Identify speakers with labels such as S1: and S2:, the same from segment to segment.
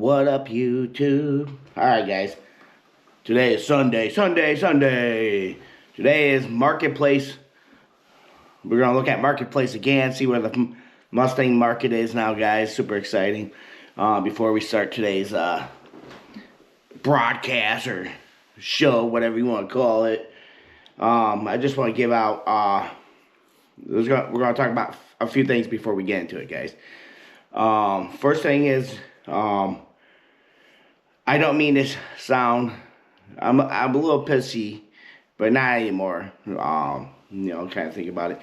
S1: What up, YouTube? Alright, guys. Today is Sunday. Today is Marketplace. We're going to look at Marketplace again, see where the Mustang market is now, guys. Super exciting. Before we start today's broadcast or show, whatever you want to call it, I just want to give out, we're going to talk about a few things before we get into it, guys. First thing is, I don't mean to sound, I'm a little pissy, but not anymore. Kind of think about it.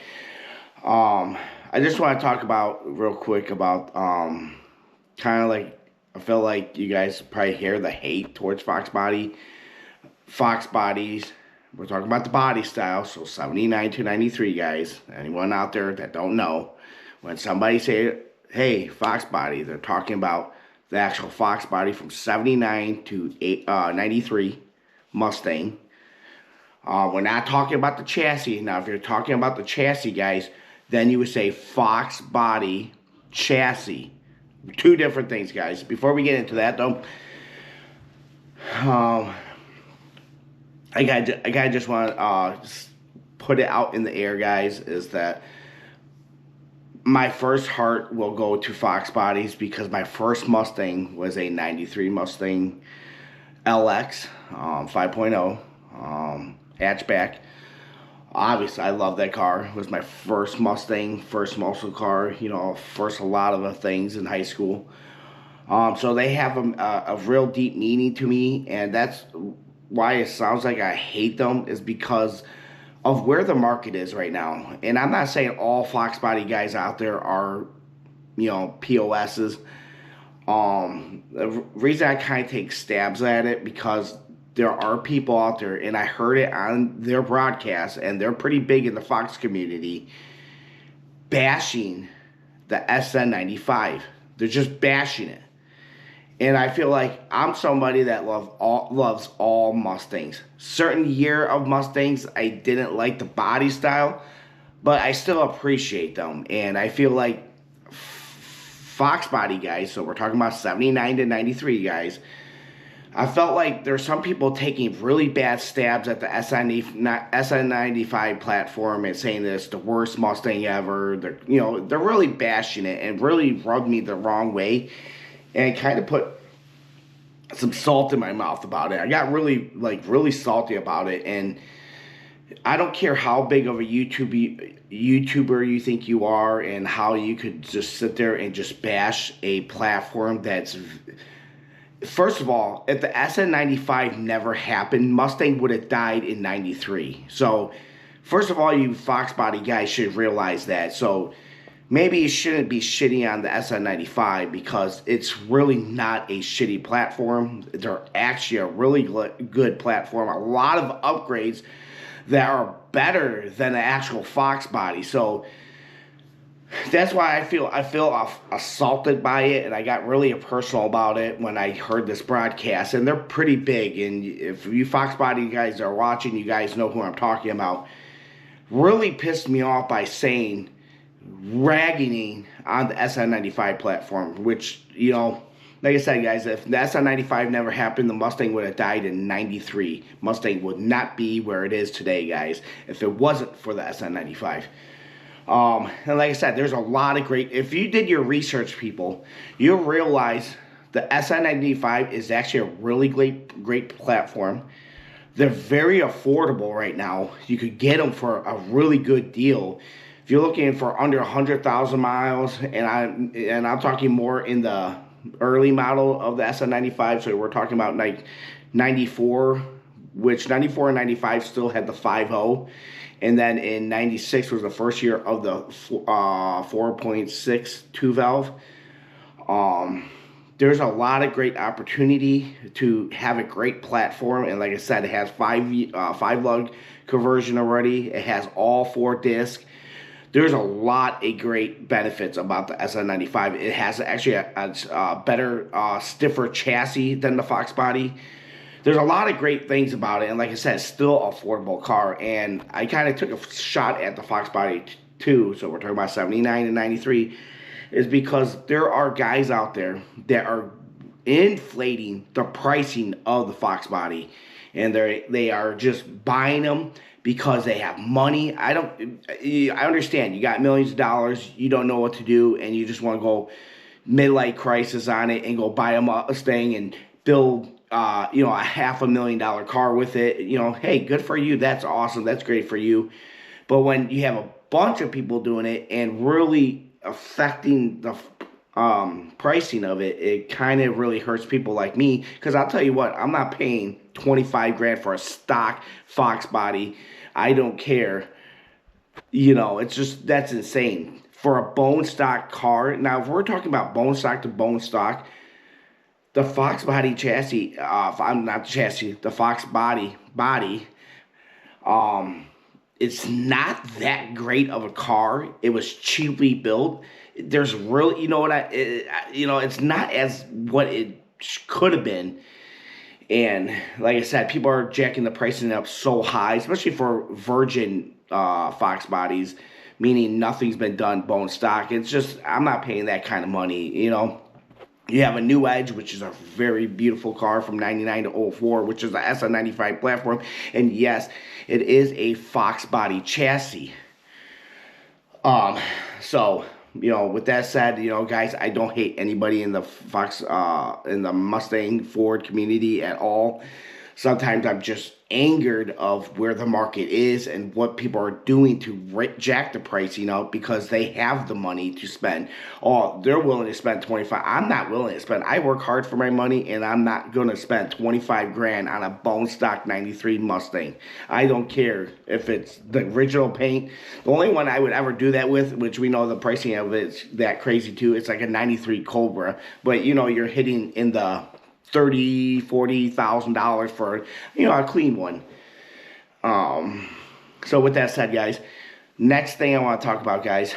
S1: I just want to talk about real quick about kind of like, I feel like you guys probably hear the hate towards foxbodies. We're talking about the body style, so 79 to 93, guys. Anyone out there that don't know, when somebody say, hey, foxbody, they're talking about the actual foxbody from 79 to 93 Mustang. We're not talking about the chassis. Now, if you're talking about the chassis, guys, then you would say foxbody chassis. Two different things, guys. Before we get into that, though, I just want to put it out in the air, guys, is that my first heart will go to fox bodies because my first Mustang was a 93 Mustang LX 5.0 hatchback. Obviously, I love that car. It was my first Mustang, first muscle car, first a lot of the things in high school. So they have a real deep meaning to me, and that's why it sounds like I hate them, is because of where the market is right now. And I'm not saying all foxbody guys out there are, POSs. The reason I kind of take stabs at it, because there are people out there, and I heard it on their broadcast, and they're pretty big in the Fox community, bashing the SN95. They're just bashing it. And I feel like I'm somebody that loves all Mustangs. Certain year of Mustangs, I didn't like the body style, but I still appreciate them. And I feel like foxbody guys, so we're talking about 79 to 93 guys, I felt like there's some people taking really bad stabs at the SN95 platform and saying that it's the worst Mustang ever. They're really bashing it and really rubbed me the wrong way. And kind of put some salt in my mouth about it. I got really salty about it. And I don't care how big of a YouTuber you think you are, and how you could just sit there and just bash a platform that's... First of all, if the SN95 never happened, Mustang would have died in 93. So, first of all, you foxbody guys should realize that. So, maybe you shouldn't be shitting on the SN95, because it's really not a shitty platform. They're actually a really good platform. A lot of upgrades that are better than the actual fox body. So that's why I feel assaulted by it, and I got really personal about it when I heard this broadcast. And they're pretty big, and if you foxbody guys are watching, you guys know who I'm talking about. Really pissed me off by saying, ragging on the SN95 platform, which, like I said, guys, if the SN95 never happened, the Mustang would have died in 93. Mustang would not be where it is today, guys, if it wasn't for the SN95. And like I said, there's a lot of great... If you did your research, people, you'll realize the SN95 is actually a really great platform. They're very affordable right now. You could get them for a really good deal. If you're looking for under 100,000 miles, and I'm talking more in the early model of the SN95, so we're talking about like 94, which 94 and 95 still had the 5.0, and then in 96 was the first year of the 4.6 2-valve. There's a lot of great opportunity to have a great platform, and like I said, it has 5-lug conversion already. It has all 4 discs. There's a lot of great benefits about the SN95. It has actually a better, stiffer chassis than the foxbody. There's a lot of great things about it, and like I said, it's still an affordable car. And I kind of took a shot at the foxbody too, so we're talking about 79 and 93, is because there are guys out there that are inflating the pricing of the Fox body, and they are just buying them because they have money. I understand you got millions of dollars, you don't know what to do, and you just want to go midlife crisis on it and go buy a Mustang and build a $500,000 car with it. Hey, good for you. That's awesome. That's great for you. But when you have a bunch of people doing it and really affecting the pricing of it, it kind of really hurts people like me. Because I'll tell you what, I'm not paying 25 grand for a stock Fox body. I don't care. It's just, that's insane. For a bone stock car. Now, if we're talking about bone stock to bone stock, the Fox body chassis, the Fox body, it's not that great of a car. It was cheaply built. There's really, it's not as what it could have been. And like I said, people are jacking the pricing up so high, especially for virgin Fox bodies, meaning nothing's been done bone stock. It's just, I'm not paying that kind of money, You have a New Edge, which is a very beautiful car from 99 to 04, which is the SN95 platform. And yes, it is a Fox body chassis. So, with that said, guys, I don't hate anybody in the in the Mustang Ford community at all. Sometimes I'm just angered of where the market is and what people are doing to jack the price, because they have the money to spend. Oh, they're willing to spend 25. I'm not willing to spend. I work hard for my money, and I'm not going to spend 25 grand on a bone stock 93 Mustang. I don't care if it's the original paint. The only one I would ever do that with, which we know the pricing of it's that crazy too, it's like a 93 Cobra. But, you're hitting in the $30,000-$40,000 for a clean one. So with that said, guys, next thing I want to talk about, guys,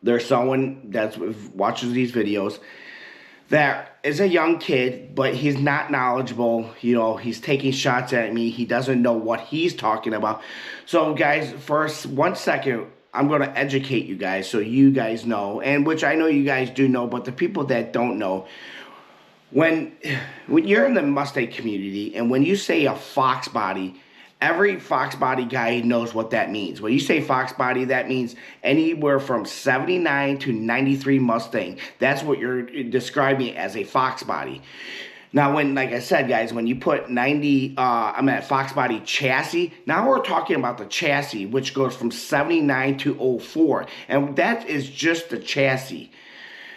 S1: there's someone that watches these videos that is a young kid, but he's not knowledgeable. He's taking shots at me. He doesn't know what he's talking about. So guys, first 1 second, I'm going to educate you guys so you guys know, and which I know you guys do know, but the people that don't know, when you're in the Mustang community and when you say a Fox body, every Fox body guy knows what that means. When you say Fox body, that means anywhere from 79 to 93 Mustang. That's what you're describing as a Fox body. Now, like I said, guys, when you put Fox body chassis, now we're talking about the chassis, which goes from 79 to 04. And that is just the chassis.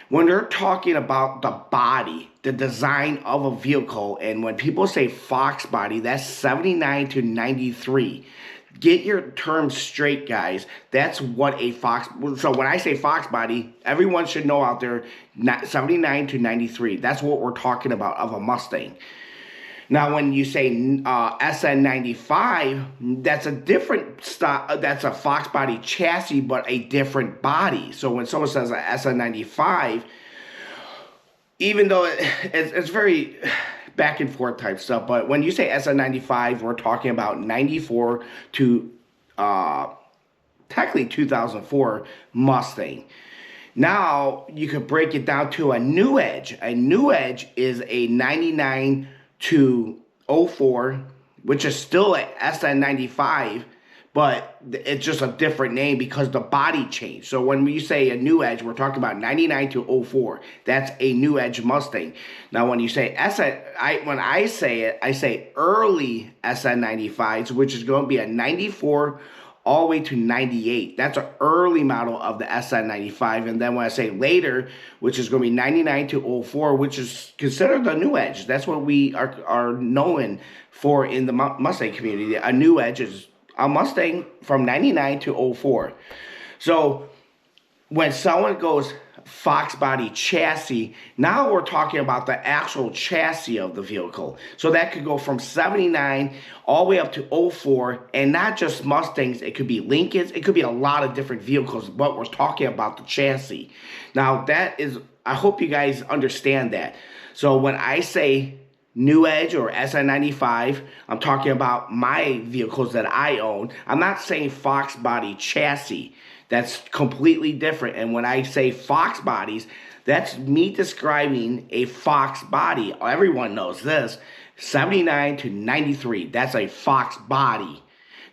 S1: When they're talking about the body, the design of a vehicle, and when people say Fox body, that's 79 to 93. Get your terms straight, guys. That's what a Fox... So when I say Fox body, everyone should know out there, 79 to 93. That's what we're talking about of a Mustang. Now, when you say SN95, that's a different style. That's a Fox body chassis, but a different body. So when someone says a SN95, even though it's very back and forth type stuff, but when you say SN95, we're talking about 94 to technically 2004 Mustang. Now you could break it down to a New Edge. A New Edge is a 99 to 04, which is still a SN95, but it's just a different name because the body changed. So when you say a New Edge, we're talking about 99 to 04. That's a New Edge Mustang. Now when you say when I say it, I say early SN95s, which is going to be a 94 all the way to 98. That's an early model of the SN95. And then when I say later, which is going to be 99 to 04, which is considered the New Edge. That's what we are known for in the Mustang community. A New Edge is a Mustang from 99 to 04. So when someone goes Fox body chassis, now we're talking about the actual chassis of the vehicle. So that could go from 79 all the way up to 04, and not just Mustangs. It could be Lincolns. It could be a lot of different vehicles, but we're talking about the chassis. Now that is, I hope you guys understand that. So when I say New Edge or SN95, I'm talking about my vehicles that I own. I'm not saying Fox body chassis. That's completely different. And when I say Fox bodies, That's me describing a Fox body. Everyone knows this. 79 to 93. That's a Fox body.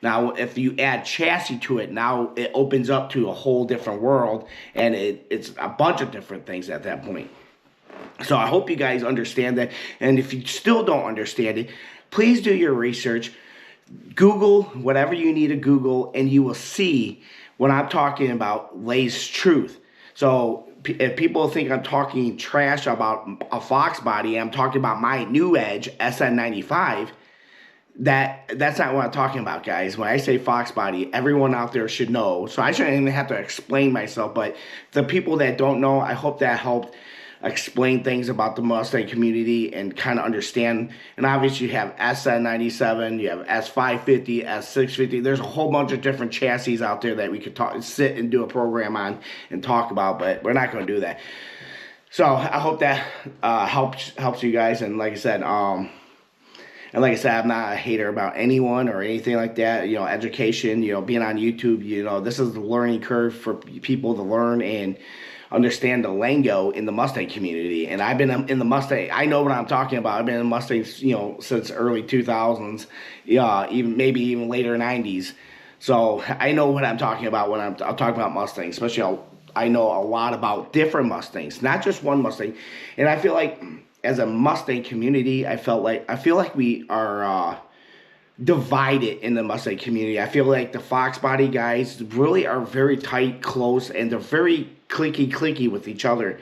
S1: Now, if you add chassis to it, now it opens up to a whole different world, and it's a bunch of different things at that point. So I hope you guys understand that. And if you still don't understand it, please do your research. Google whatever you need to Google, and you will see what I'm talking about lays truth. So if people think I'm talking trash about a Fox body, I'm talking about my new Edge SN95. That's not what I'm talking about, guys. When I say Fox body, everyone out there should know. So I shouldn't even have to explain myself. But the people that don't know, I hope that helped explain things about the Mustang community and kind of understand. And obviously you have SN97, you have S550, S650. There's a whole bunch of different chassis out there that we could sit and do a program on and talk about, but we're not going to do that. So I hope that helps you guys. And like I said, I'm not a hater about anyone or anything like that. You know, education, you know, being on YouTube, you know, this is the learning curve for people to learn and understand the lingo in the Mustang community. And I've been in the Mustang. I know what I'm talking about. I've been in Mustangs, you know, since early 2000s, maybe even later 90s. So I know what I'm talking about when I'm talking about Mustangs. Especially, I know a lot about different Mustangs, not just one Mustang. And I feel like as a Mustang community, I feel like we are divided in the Mustang community. I feel like the Fox body guys really are very tight, close, and they're very clicky with each other.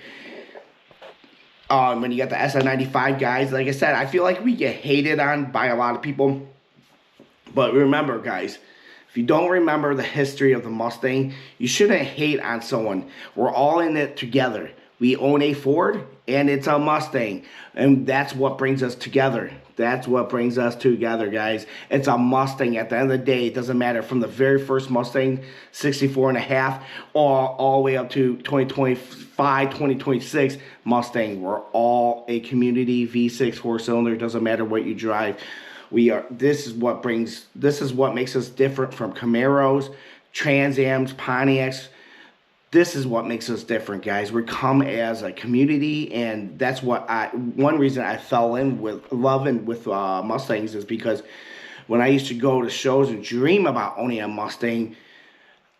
S1: When you got the SN95 guys, like I said, I feel like we get hated on by a lot of people. But remember, guys, if you don't remember the history of the Mustang, you shouldn't hate on someone. We're all in it together. We own a Ford, and it's a Mustang. And that's what brings us together. That's what brings us together, guys. It's a Mustang. At the end of the day, it doesn't matter from the very first Mustang, 64 and a half, all the way up to 2025, 2026 Mustang. We're all a community V6 4-cylinder. Doesn't matter what you drive. This is what makes us different from Camaros, Trans Ams, Pontiacs. This is what makes us different, guys. We come as a community, and that's one reason I fell in with loving with Mustangs is because when I used to go to shows and dream about owning a Mustang,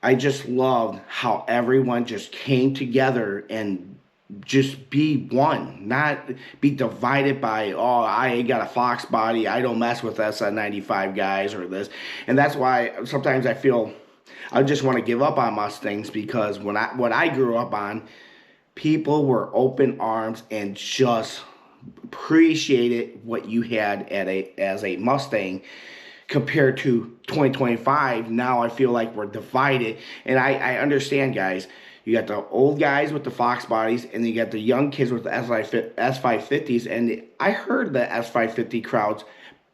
S1: I just loved how everyone just came together and just be one, not be divided by, oh, I got a Fox body, I don't mess with SN95 guys or this. And that's why sometimes I feel I just want to give up on Mustangs, because what I grew up on, people were open arms and just appreciated what you had as a Mustang. Compared to 2025, now I feel like we're divided. And I understand, guys. You got the old guys with the Fox bodies, and you got the young kids with the S550s. And I heard the S550 crowds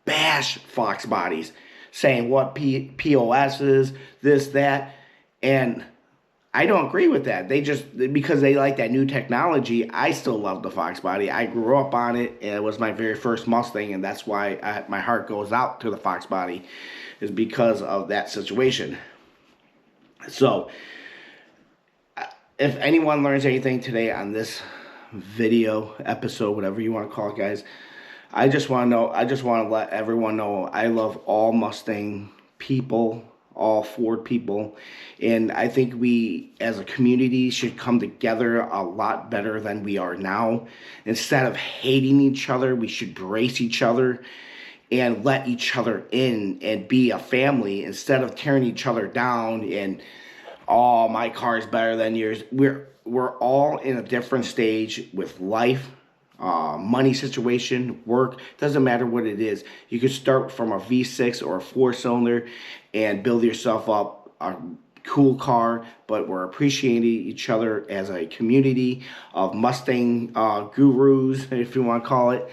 S1: bash Fox bodies, saying what POS is, this, that, and I don't agree with that. Because they like that new technology, I still love the Fox body. I grew up on it, and it was my very first Mustang, and that's why my heart goes out to the Fox body, is because of that situation. So, if anyone learns anything today on this video, episode, whatever you want to call it, guys, I just want to let everyone know I love all Mustang people, all Ford people, and I think we as a community should come together a lot better than we are now. Instead of hating each other, we should brace each other and let each other in and be a family, instead of tearing each other down and, oh, my car is better than yours. We're all in a different stage with life. Money situation, work, doesn't matter what it is. You could start from a V6 or a 4-cylinder and build yourself up a cool car, but we're appreciating each other as a community of Mustang gurus, if you want to call it.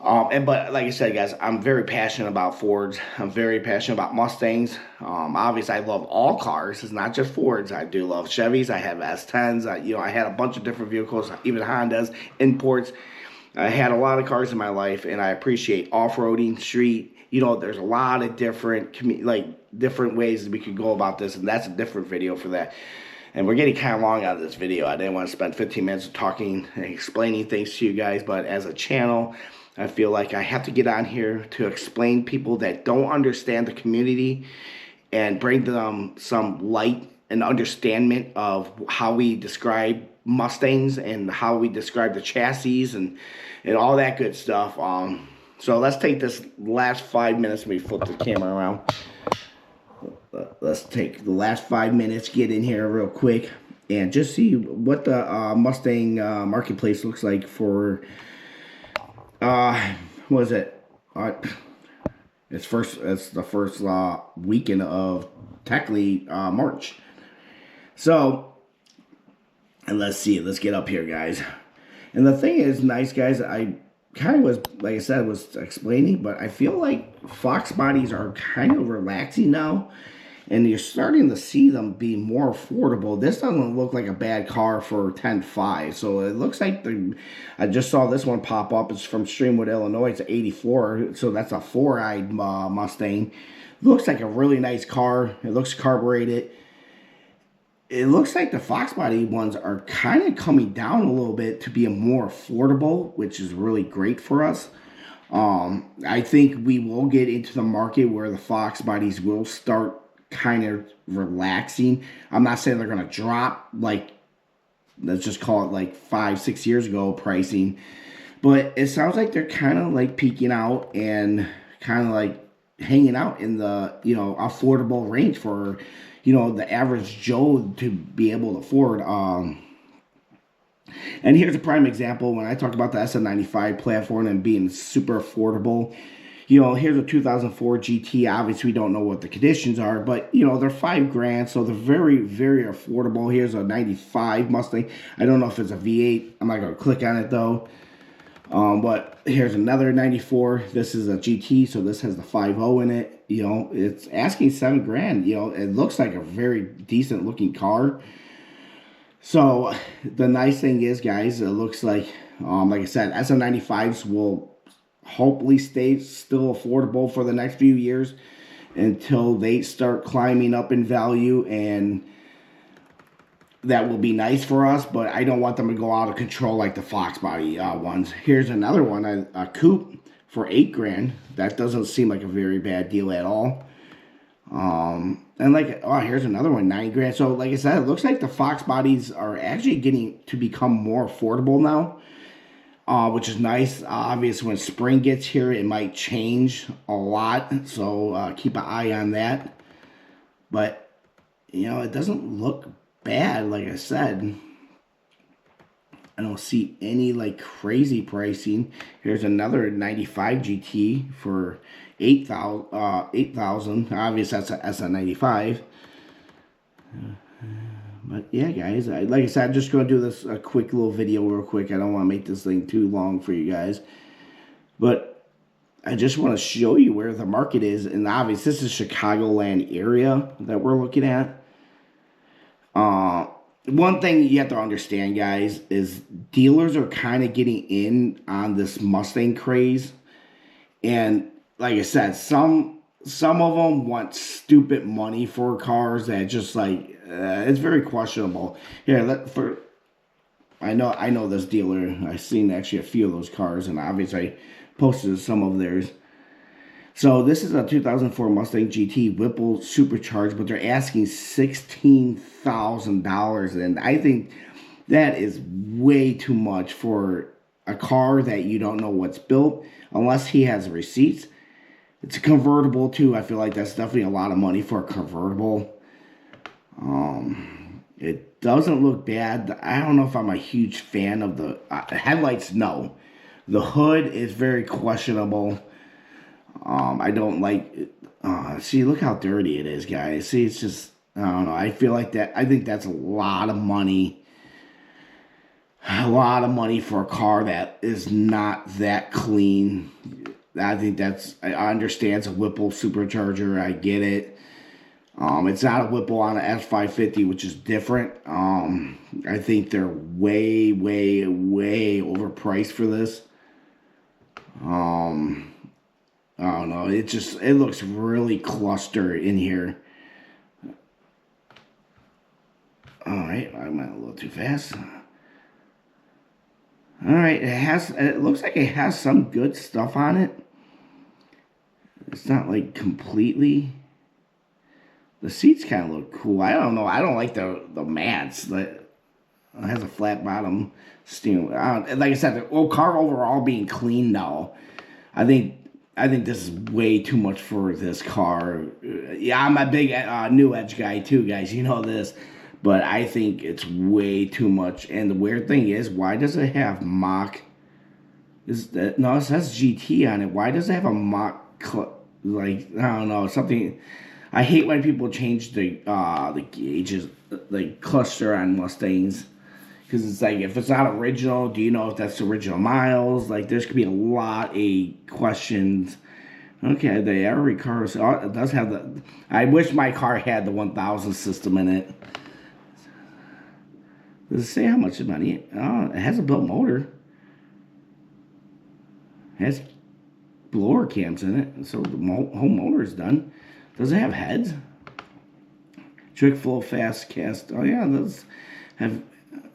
S1: But like I said, guys, I'm very passionate about Fords. I'm very passionate about Mustangs. Obviously, I love all cars. It's not just Fords. I do love Chevys. I have S10s. I had a bunch of different vehicles, even Hondas, imports. I had a lot of cars in my life, and I appreciate off-roading, street. There's a lot of different ways that we could go about this, and that's a different video for that. And we're getting kind of long on this video. I didn't want to spend 15 minutes talking and explaining things to you guys, but as a channel, I feel like I have to get on here to explain people that don't understand the community and bring them some light and understanding of how we describe Mustangs and how we describe the chassis and all that good stuff. So let's take this last 5 minutes. Let me flip the camera around. Let's take the last 5 minutes, get in here real quick, and just see what the Mustang marketplace looks like for, what is it? It's the first weekend of technically March. So, and let's see, let's get up here, guys. And the thing is, nice guys, I kind of was, like I said, was explaining, but I feel like fox bodies are kind of relaxing now, and you're starting to see them be more affordable. This doesn't look like a bad car for 10.5, so it looks like I just saw this one pop up. It's from Streamwood, Illinois. It's an 84, so that's a four-eyed Mustang. Looks like a really nice car. It looks carbureted. It looks like the fox body ones are kind of coming down a little bit to be a more affordable, which is really great for us. I think we will get into the market where the fox bodies will start kind of relaxing. I'm not saying they're going to drop like, let's just call it like 5-6 years ago pricing, but it sounds like they're kind of like peaking out and kind of like hanging out in the, you know, affordable range for, you know, the average Joe to be able to afford. And here's a prime example when I talk about the SM95 platform and being super affordable. You know, here's a 2004 GT. Obviously, we don't know what the conditions are, but, you know, they're $5,000, so they're very, very affordable. Here's a 95 Mustang. I don't know if it's a V8. I'm not going to click on it, though. But here's another 94. This is a GT, so this has the 5.0 in it. You know, it's asking $7,000. You know, it looks like a very decent looking car. So the nice thing is, guys, it looks like I said, SM95s will hopefully stay still affordable for the next few years until they start climbing up in value, and that will be nice for us, but I don't want them to go out of control like the fox body ones. Here's another one, a coupe for $8,000. That doesn't seem like a very bad deal at all. And like, oh, here's another one, $9,000. So like I said, it looks like the fox bodies are actually getting to become more affordable now. Which is nice. Obviously, when spring gets here, it might change a lot. So keep an eye on that. But, you know, it doesn't look bad, like I said. I don't see any, like, crazy pricing. Here's another 95 GT for $8,000. Obviously, that's a SM95. But yeah, guys, like I said, I'm just going to do this a quick little video real quick. I don't want to make this thing too long for you guys. But I just want to show you where the market is. And obviously, this is Chicagoland area that we're looking at. One thing you have to understand, guys, is dealers are kind of getting in on this Mustang craze. And like I said, some of them want stupid money for cars that just like, it's very questionable. Here, I know this dealer. I've seen actually a few of those cars, and obviously I posted some of theirs. So this is a 2004 Mustang GT Whipple supercharged, but they're asking $16,000, and I think that is way too much for a car that you don't know what's built, unless he has receipts. It's a convertible too. I feel like that's definitely a lot of money for a convertible. It doesn't look bad. I don't know if I'm a huge fan of the headlights. No, the hood is very questionable. I don't like it. See, look how dirty it is, guys. See, it's just, I don't know. I feel like that. I think that's a lot of money. A lot of money for a car that is not that clean. I think that's, I understand it's a Whipple supercharger. I get it. It's not a Whipple on an S550, which is different. I think they're way, way, way overpriced for this. I don't know. It looks really clustered in here. Alright, I went a little too fast. Alright, it looks like it has some good stuff on it. It's not like completely. The seats kind of look cool. I don't know. I don't like the mats. It has a flat bottom steering. Like I said, the car overall being clean now. I think this is way too much for this car. Yeah, I'm a big New Edge guy too, guys. You know this. But I think it's way too much. And the weird thing is, why does it have Mach? No, it says GT on it. Why does it have a Mach? Like, I don't know, something. I hate when people change the gauges, like cluster on Mustangs, because it's like, if it's not original, do you know if that's original miles? Like, there's could be a lot of questions. Okay, the every car it does have the. I wish my car had the 1000 system in it. Does it say how much money? Oh, it has a built motor. It has blower cams in it, so the whole motor is done. Does it have heads? Trick flow fast cast. Oh yeah, those have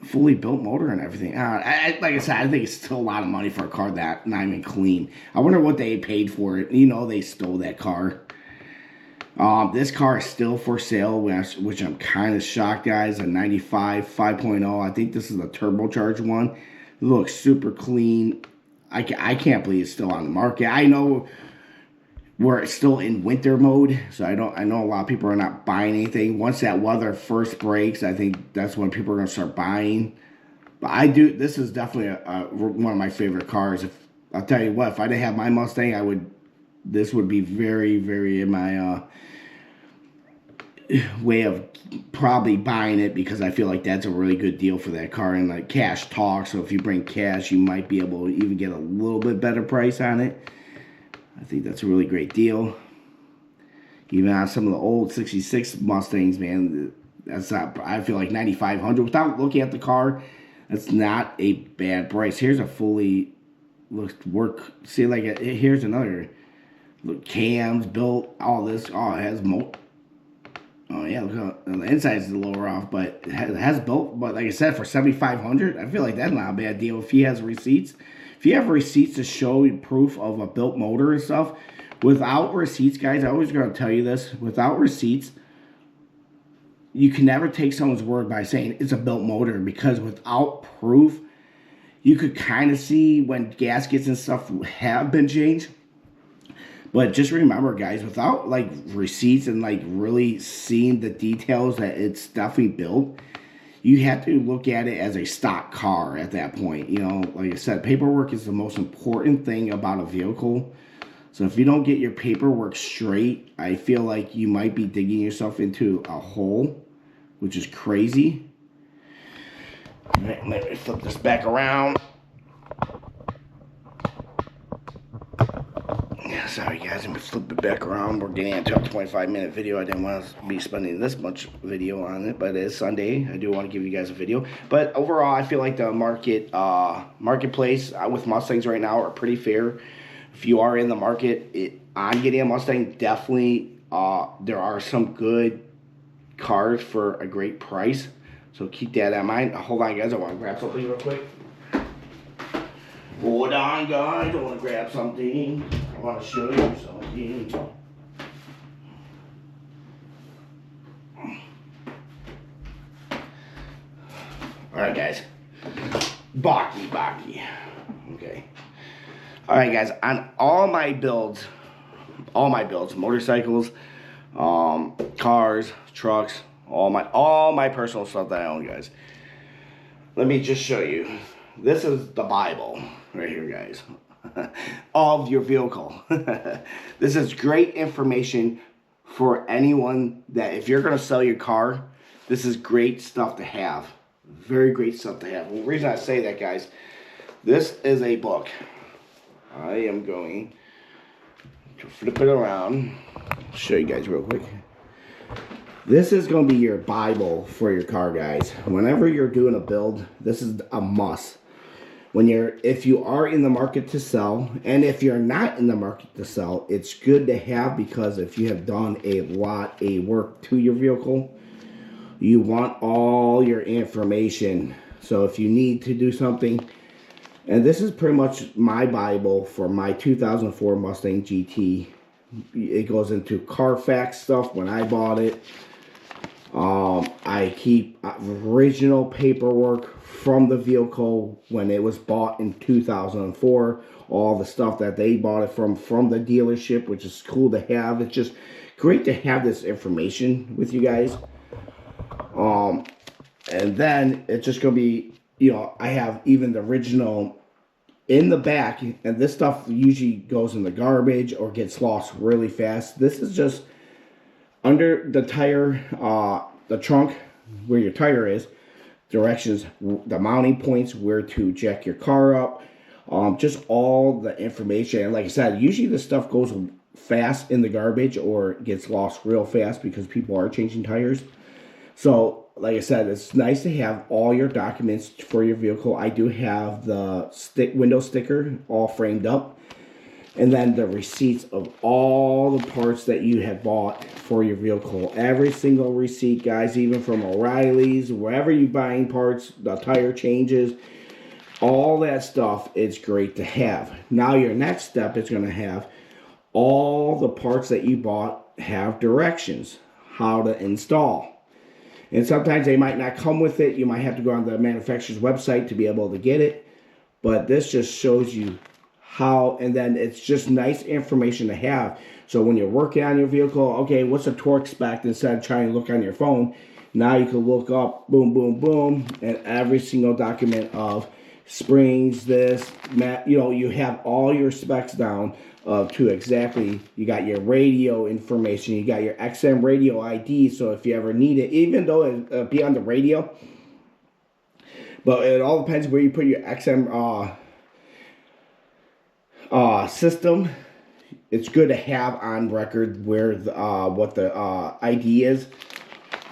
S1: fully built motor and everything. Like I said, I think it's still a lot of money for a car that not even clean. I wonder what they paid for it. You know, they stole that car. This car is still for sale, which I'm kind of shocked, guys. A 95 5.0. I think this is a turbocharged one. It looks super clean. I can't believe it's still on the market. I know we're still in winter mode, so I know a lot of people are not buying anything. Once that weather first breaks, I think that's when people are going to start buying. But I do. This is definitely one of my favorite cars. I'll tell you what, if I didn't have my Mustang, this would be very, very in my way of probably buying it, because I feel like that's a really good deal for that car, and like cash talk. So if you bring cash, you might be able to even get a little bit better price on it. I think that's a really great deal. Even on some of the old 66 Mustangs, man, that's not. I feel like 9,500 without looking at the car. That's not a bad price. Here's a fully work. See, like here's another. Look, cams built, all this. Oh, it has Oh yeah, look, the inside is a little rough, but it has built. But like I said, for 7,500, I feel like that's not a bad deal. If he has receipts, if you have receipts to show proof of a built motor and stuff, without receipts, guys, I always going to tell you this: without receipts, you can never take someone's word by saying it's a built motor, because without proof, you could kind of see when gaskets and stuff have been changed. But just remember, guys, without like receipts and like really seeing the details that it's definitely built, you have to look at it as a stock car at that point. You know, like I said, paperwork is the most important thing about a vehicle. So if you don't get your paperwork straight, I feel like you might be digging yourself into a hole, which is crazy. Let me flip this back around. Sorry guys, I'm gonna flip it back around. We're getting into a 25-minute video. I didn't want to be spending this much video on it, but it is Sunday. I do want to give you guys a video. But overall, I feel like the marketplace with Mustangs right now are pretty fair. If you are in the market on getting a Mustang, definitely there are some good cars for a great price. So keep that in mind. Hold on, guys. I want to grab something real quick. Hold on, guys. I want to grab something. I want to show you something. Alright, guys. Baki. Okay. Alright, guys. On all my builds, motorcycles, cars, trucks, all my personal stuff that I own, guys. Let me just show you. This is the Bible right here, guys, of your vehicle. This is great information for anyone that, if you're going to sell your car, this is great stuff to have. Very great stuff to have. The reason I say that, guys, this is a book. I am going to flip it around. I'll show you guys real quick. This is going to be your Bible for your car, guys. Whenever you're doing a build, this is a must. If you are in the market to sell, and if you're not in the market to sell, it's good to have, because if you have done a lot of work to your vehicle, You want all your information. So if you need to do something, and this is pretty much my Bible for my 2004 Mustang GT. It goes into Carfax stuff when I bought it. I keep original paperwork from the vehicle when it was bought in 2004. All the stuff that they bought it from the dealership, which is cool to have. It's just great to have this information with you guys. And then it's just going to be, you know, I have even the original in the back, and this stuff usually goes in the garbage or gets lost really fast. This is just under the tire, the trunk where your tire is, directions, the mounting points, where to jack your car up, just all the information. And like I said, usually this stuff goes fast in the garbage or gets lost real fast because people are changing tires. So like I said, it's nice to have all your documents for your vehicle. I do have the window sticker all framed up. And then the receipts of all the parts that you have bought for your vehicle. Every single receipt, guys, even from O'Reilly's, wherever you're buying parts, the tire changes, all that stuff, it's great to have. Now your next step is going to have all the parts that you bought have directions, how to install. And sometimes they might not come with it. You might have to go on the manufacturer's website to be able to get it. But this just shows you how, and then it's just nice information to have. So when you're working on your vehicle, okay, what's a torque spec, instead of trying to look on your phone, now you can look up, boom, boom, boom, and every single document of springs, this, you know, you have all your specs down to exactly, you got your radio information, you got your XM radio ID, so if you ever need it, even though it'll be on the radio, but it all depends where you put your XM system. It's good to have on record where the, what the ID is.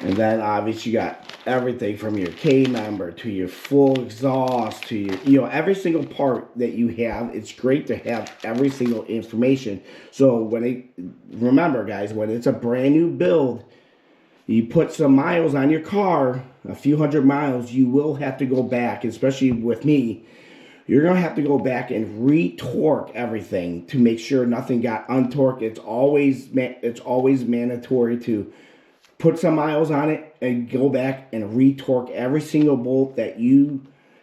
S1: And then obviously you got everything from your K number to your full exhaust to your, you know, every single part that you have. It's great to have every single information. So when it, remember guys, when it's a brand new build, you put some miles on your car, a few hundred miles, you will have to go back, especially with me. You're going to have to go back and re-torque everything to make sure nothing got untorqued. It's always mandatory to put some miles on it and go back and re-torque every single bolt that you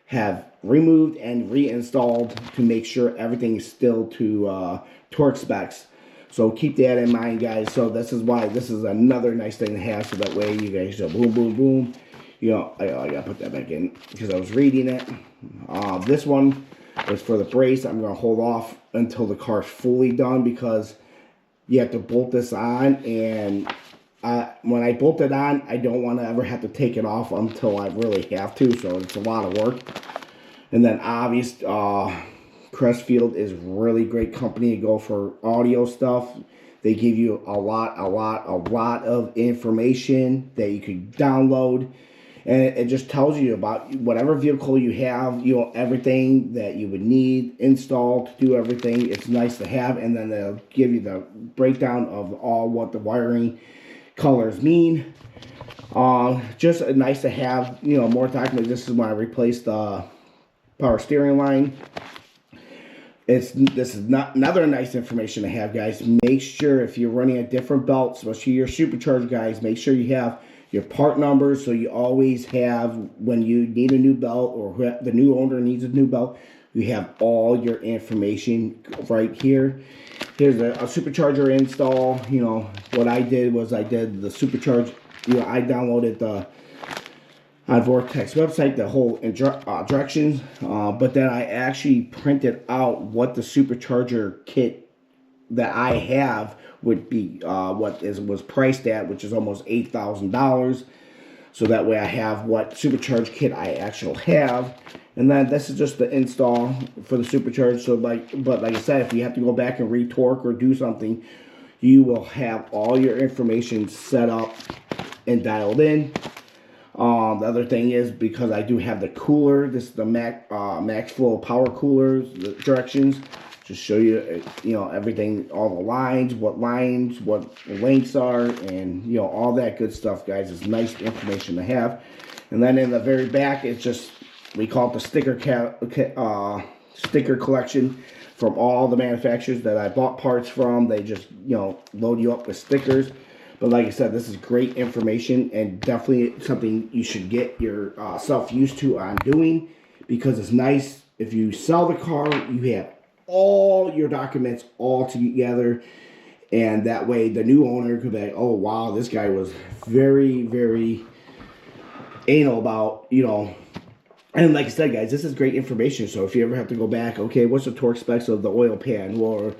S1: have removed and reinstalled to make sure everything is still to torque specs. So keep that in mind, guys. So this is why this is another nice thing to have, so that way you guys go boom, boom, boom. You know, I gotta put that back in because I was reading it. This one is for the brace. I'm gonna hold off until the car's fully done because you have to bolt this on, and when I bolt it on, I don't want to ever have to take it off until I really have to. So it's a lot of work. And then obviously, Crestfield is really great company to go for audio stuff. They give you a lot of information that you can download. And it just tells you about whatever vehicle you have, you know, everything that you would need installed to do everything. It's nice to have. And then they'll give you the breakdown of all what the wiring colors mean. Just nice to have, you know, more documents. This is when I replaced the power steering line. This is not another nice information to have, guys. Make sure if you're running a different belt, especially your supercharged guys, make sure you have your part numbers, so you always have, when you need a new belt or the new owner needs a new belt, you have all your information right here. Here's a supercharger install. You know, what I did was I did the supercharge. You know, I downloaded the on Vortex website the whole directions, but then I actually printed out what the supercharger kit that I have would be, was priced at, which is almost $8,000. So that way I have what supercharge kit I actually have. And then this is just the install for the supercharge. So but like I said, if you have to go back and re-torque or do something, you will have all your information set up and dialed in. The other thing is, because I do have the cooler, this is the Max Flow power cooler, the directions. Just show you, you know, everything, all the lines, what the lengths are, and, you know, all that good stuff, guys. It's nice information to have. And then in the very back, it's just, we call it the sticker collection from all the manufacturers that I bought parts from. They just, you know, load you up with stickers. But like I said, this is great information and definitely something you should get yourself used to on doing, because it's nice. If you sell the car, you have all your documents all together, and that way the new owner could be like, oh wow, this guy was very, very anal about, you know. And like I said, guys, this is great information. So if you ever have to go back, okay, what's the torque specs of the oil pan? Or,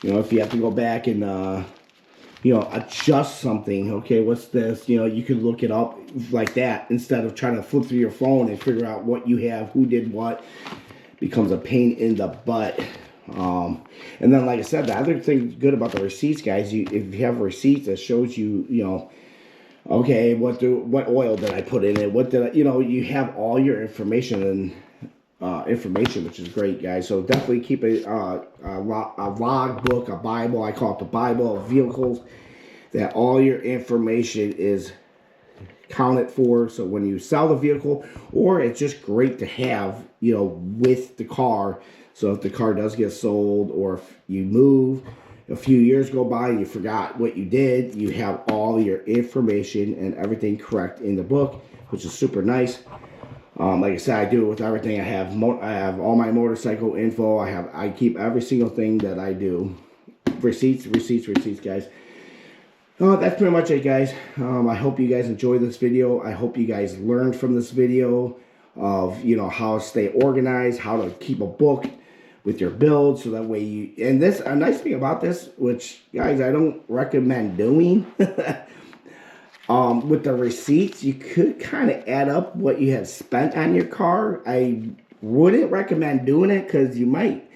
S1: you know, if you have to go back and, you know, adjust something, okay, what's this? You know, you can look it up like that instead of trying to flip through your phone and figure out what you have, who did what. Becomes a pain in the butt. And then, like I said, the other thing good about the receipts, guys, if you have receipts that shows you, you know, okay, what oil did I put in it? What did I, you know, you have all your information and which is great, guys. So definitely keep a log book, a Bible. I call it the Bible of vehicles. That all your information is counted for. So when you sell the vehicle, or it's just great to have, you know, with the car. So if the car does get sold, or if you move, a few years go by and you forgot what you did, you have all your information and everything correct in the book, which is super nice. Like I said, I do it with everything. I have all my motorcycle info. I keep every single thing that I do. Receipts, guys. That's pretty much it, guys. I hope you guys enjoyed this video. I hope you guys learned from this video of, you know, how to stay organized, how to keep a book with your build, so that way you, and this, a nice thing about this, which, guys, I don't recommend doing, with the receipts, you could kind of add up what you have spent on your car. I wouldn't recommend doing it, because you might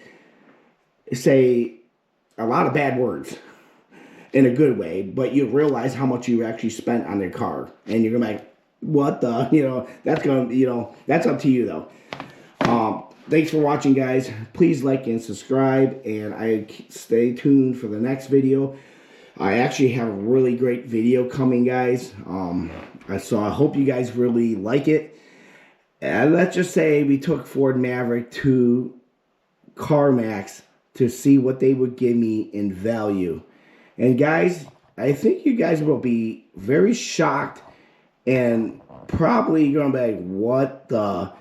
S1: say a lot of bad words in a good way, but you realize how much you actually spent on your car, and you're gonna be like, what the, you know, that's gonna, you know, that's up to you though. Thanks for watching, guys. Please like and subscribe, and I stay tuned for the next video. I actually have a really great video coming, guys. So I hope you guys really like it. And let's just say we took Ford Maverick to CarMax to see what they would give me in value. And guys, I think you guys will be very shocked and probably going to be like, what the,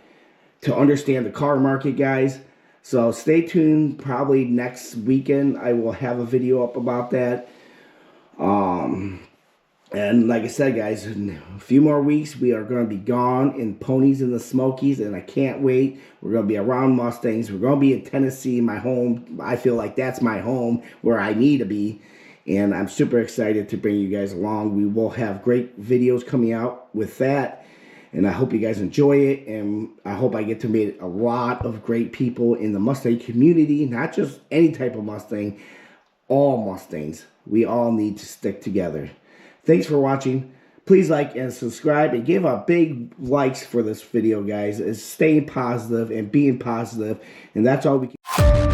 S1: to understand the car market, guys. So stay tuned. Probably next weekend I will have a video up about that. And like I said, guys, in a few more weeks we are going to be gone in Ponies in the Smokies, and I can't wait. We're going to be around Mustangs. We're going to be in Tennessee, my home. I feel like that's my home, where I need to be. And I'm super excited to bring you guys along. We will have great videos coming out with that. And I hope you guys enjoy it. And I hope I get to meet a lot of great people in the Mustang community. Not just any type of Mustang. All Mustangs. We all need to stick together. Thanks for watching. Please like and subscribe. And give a big likes for this video, guys. It's staying positive and being positive. And that's all we can.